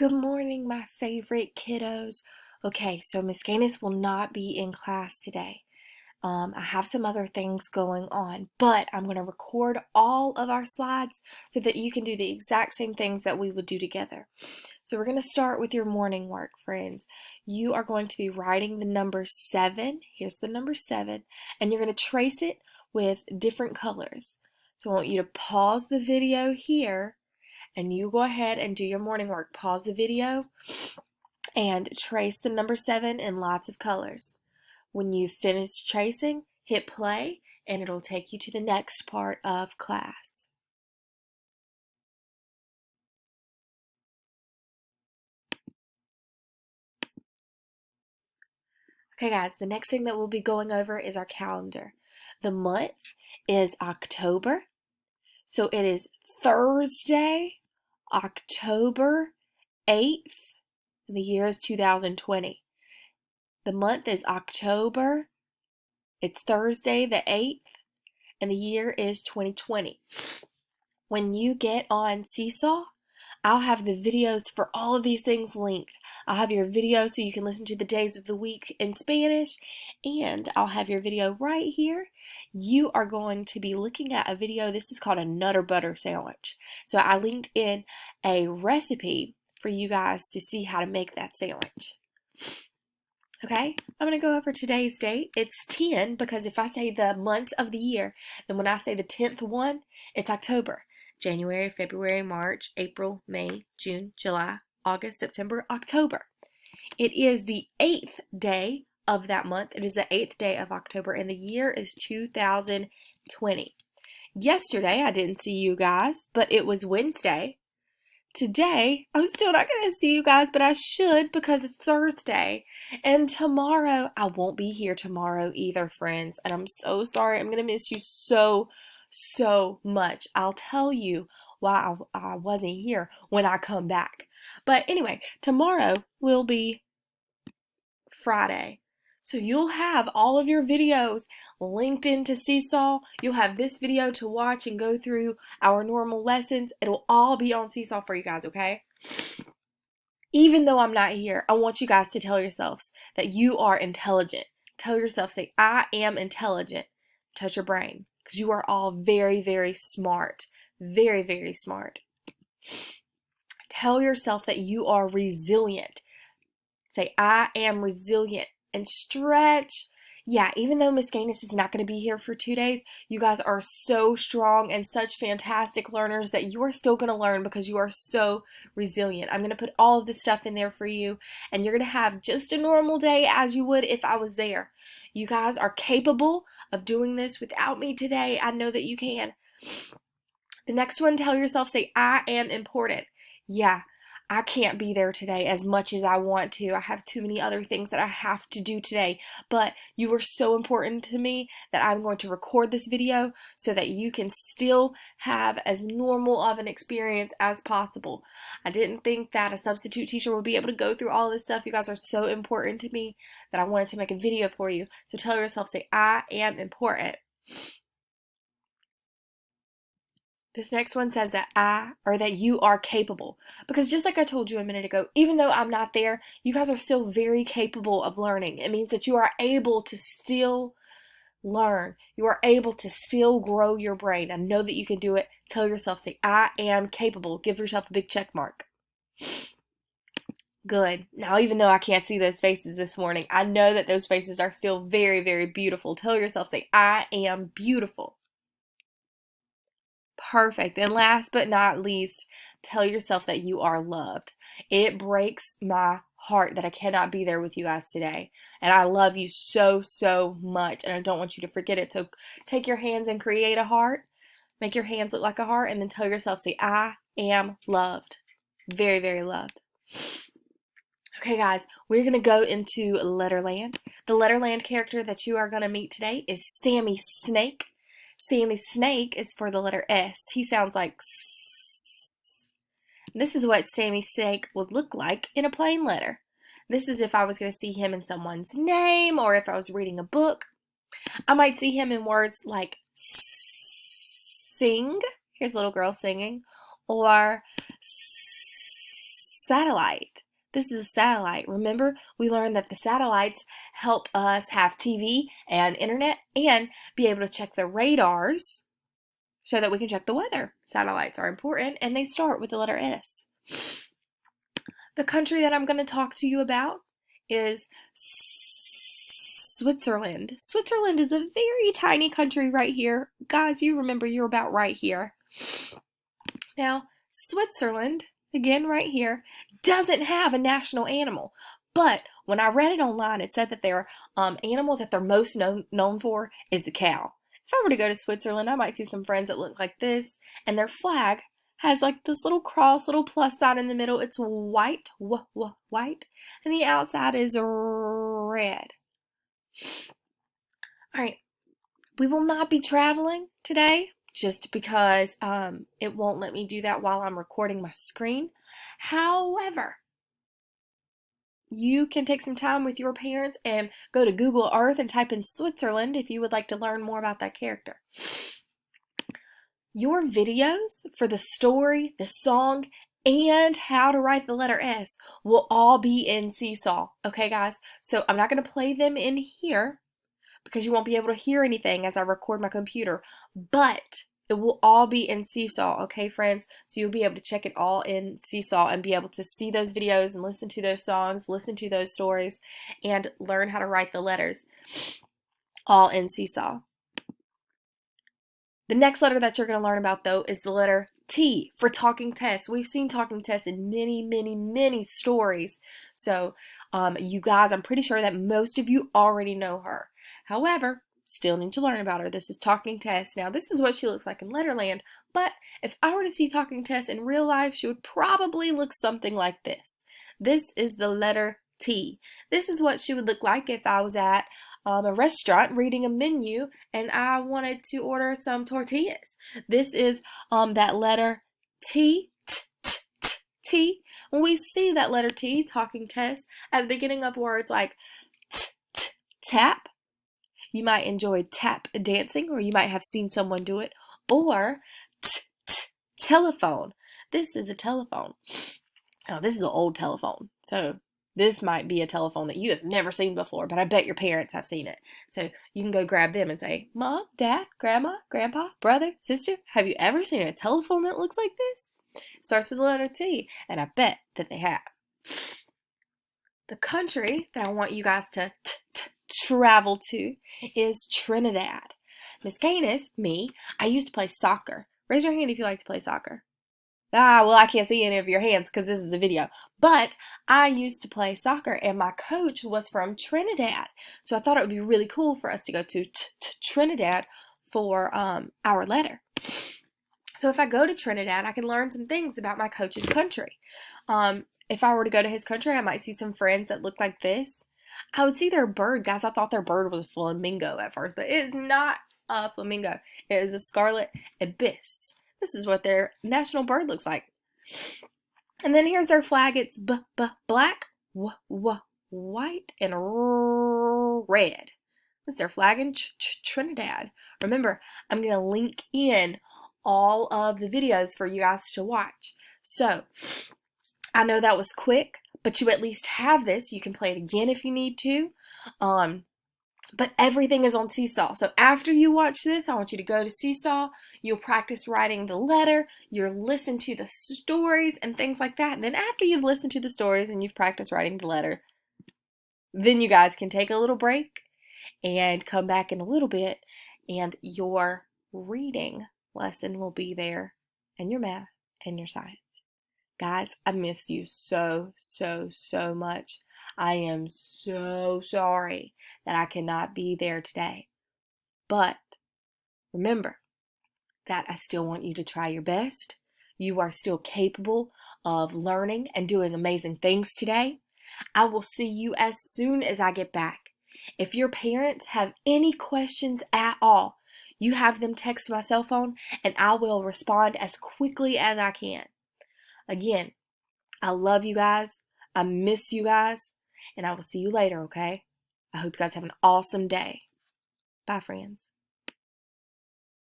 Good morning, my favorite kiddos. Okay, so Miss Gaines will not be in class today. I have some other things going on, but I'm going to record all of our slides so that you can do the exact same things that we would do together. So we're going to start with your morning work, friends. You are going to be writing the number 7. Here's the number 7, and you're going to trace it with different colors. So I want you to pause the video here and you go ahead and do your morning work. Pause the video and trace the number 7 in lots of colors. When you finish tracing, hit play and it'll take you to the next part of class. Okay guys, the next thing that we'll be going over is our calendar. The month is October, so it is Thursday, October 8th, and the year is 2020. The month is October, it's Thursday the 8th, and the year is 2020. When you get on Seesaw, I'll have the videos for all of these things linked. I'll have your video so you can listen to the days of the week in Spanish, and I'll have your video right here. You are going to be looking at a video. This is called a Nutter Butter sandwich. So I linked in a recipe for you guys to see how to make that sandwich. Okay, I'm going to go over today's date. It's 10 because if I say the months of the year, then when I say the 10th one, it's October. January, February, March, April, May, June, July, August, September, October. It is the 8th day of that month. It is the 8th day of October, and the year is 2020. Yesterday, I didn't see you guys, but it was Wednesday. Today, I'm still not going to see you guys, but I should because it's Thursday. And tomorrow, I won't be here tomorrow either, friends. And I'm so sorry. I'm going to miss you so much. I'll tell you why I wasn't here when I come back. But anyway, tomorrow will be Friday. So you'll have all of your videos linked into Seesaw. You'll have this video to watch and go through our normal lessons. It'll all be on Seesaw for you guys, okay? Even though I'm not here, I want you guys to tell yourselves that you are intelligent. Tell yourself, say, I am intelligent. Touch your brain, because you are all very smart. Very smart. Tell yourself that you are resilient. Say, I am resilient, and stretch. Yeah, even though Miss Gaines is not going to be here for 2 days, you guys are so strong and such fantastic learners that you are still going to learn because you are so resilient. I'm going to put all of this stuff in there for you, and you're going to have just a normal day as you would if I was there. You guys are capable of doing this without me today. I know that you can. The next one, tell yourself, say, I am important. Yeah, I can't be there today as much as I want to. I have too many other things that I have to do today. But you are so important to me that I'm going to record this video so that you can still have as normal of an experience as possible. I didn't think that a substitute teacher would be able to go through all this stuff. You guys are so important to me that I wanted to make a video for you. So tell yourself, say, I am important. This next one says that that you are capable. Because just like I told you a minute ago, even though I'm not there, you guys are still very capable of learning. It means that you are able to still learn. You are able to still grow your brain. I know that you can do it. Tell yourself, say, I am capable. Give yourself a big check mark. Good. Now, even though I can't see those faces this morning, I know that those faces are still very beautiful. Tell yourself, say, I am beautiful. Perfect. And last but not least, tell yourself that you are loved. It breaks my heart that I cannot be there with you guys today. And I love you so much. And I don't want you to forget it. So take your hands and create a heart. Make your hands look like a heart. And then tell yourself, say, I am loved. Very loved. Okay, guys, we're going to go into Letterland. The Letterland character that you are going to meet today is Sammy Snake. Sammy Snake is for the letter S. He sounds like S. This is what Sammy Snake would look like in a plain letter. This is if I was going to see him in someone's name or if I was reading a book. I might see him in words like sing. Here's a little girl singing. Or satellite. This is a satellite. Remember, we learned that the satellites help us have TV and internet and be able to check the radars so that we can check the weather. Satellites are important, and they start with the letter S. The country that I'm going to talk to you about is Switzerland. Switzerland is a very tiny country right here. Guys, you remember you're about right here. Now, Switzerland, again right here, doesn't have a national animal. But when I read it online, it said that their animal that they're most known for is the cow. If I were to go to Switzerland, I might see some friends that look like this, and their flag has like this little cross, little plus sign in the middle. It's white, white, and the outside is red. All right, we will not be traveling today just because it won't let me do that while I'm recording my screen. However, you can take some time with your parents and go to Google Earth and type in Switzerland if you would like to learn more about that character. Your videos for the story, the song, and how to write the letter S will all be in Seesaw. Okay, guys? So I'm not going to play them in here because you won't be able to hear anything as I record my computer. But it will all be in Seesaw, okay, friends? So you'll be able to check it all in Seesaw and be able to see those videos and listen to those songs, listen to those stories, and learn how to write the letters, all in Seesaw. The next letter that you're going to learn about, though, is the letter T for Talking Tess. We've seen Talking Tess in many, many, many stories. So, you guys, I'm pretty sure that most of you already know her. However, still need to learn about her. This is Talking Tess. Now, this is what she looks like in Letterland, but if I were to see Talking Tess in real life, she would probably look something like this. This is the letter T. This is what she would look like if I was at a restaurant reading a menu and I wanted to order some tortillas. This is that letter T, T. When we see that letter T, Talking Tess, at the beginning of words like tap, you might enjoy tap dancing, or you might have seen someone do it, or telephone. This is a telephone. Now, this is an old telephone, so this might be a telephone that you have never seen before, but I bet your parents have seen it. So you can go grab them and say, Mom, Dad, Grandma, Grandpa, brother, sister, have you ever seen a telephone that looks like this? It starts with the letter T, and I bet that they have. The country that I want you guys to travel to is Trinidad. Miss Canis, me, I used to play soccer. Raise your hand if you like to play soccer. Well, I can't see any of your hands because this is a video. But I used to play soccer, and my coach was from Trinidad. So I thought it would be really cool for us to go to Trinidad for our letter. So if I go to Trinidad, I can learn some things about my coach's country. If I were to go to his country, I might see some friends that look like this. I would see their bird. Guys, I thought their bird was a flamingo at first, but it's not a flamingo. It is a scarlet ibis. This is what their national bird looks like. And then here's their flag. It's black, white, and red. That's their flag in Trinidad. Remember, I'm going to link in all of the videos for you guys to watch. So, I know that was quick, but you at least have this. You can play it again if you need to. But everything is on Seesaw. So after you watch this, I want you to go to Seesaw. You'll practice writing the letter. You'll listen to the stories and things like that. And then after you've listened to the stories and you've practiced writing the letter, then you guys can take a little break and come back in a little bit. And your reading lesson will be there. And your math and your science. Guys, I miss you so, so, so much. I am so sorry that I cannot be there today. But remember that I still want you to try your best. You are still capable of learning and doing amazing things today. I will see you as soon as I get back. If your parents have any questions at all, you have them text my cell phone and I will respond as quickly as I can. Again, I love you guys. I miss you guys. And I will see you later, okay? I hope you guys have an awesome day. Bye, friends.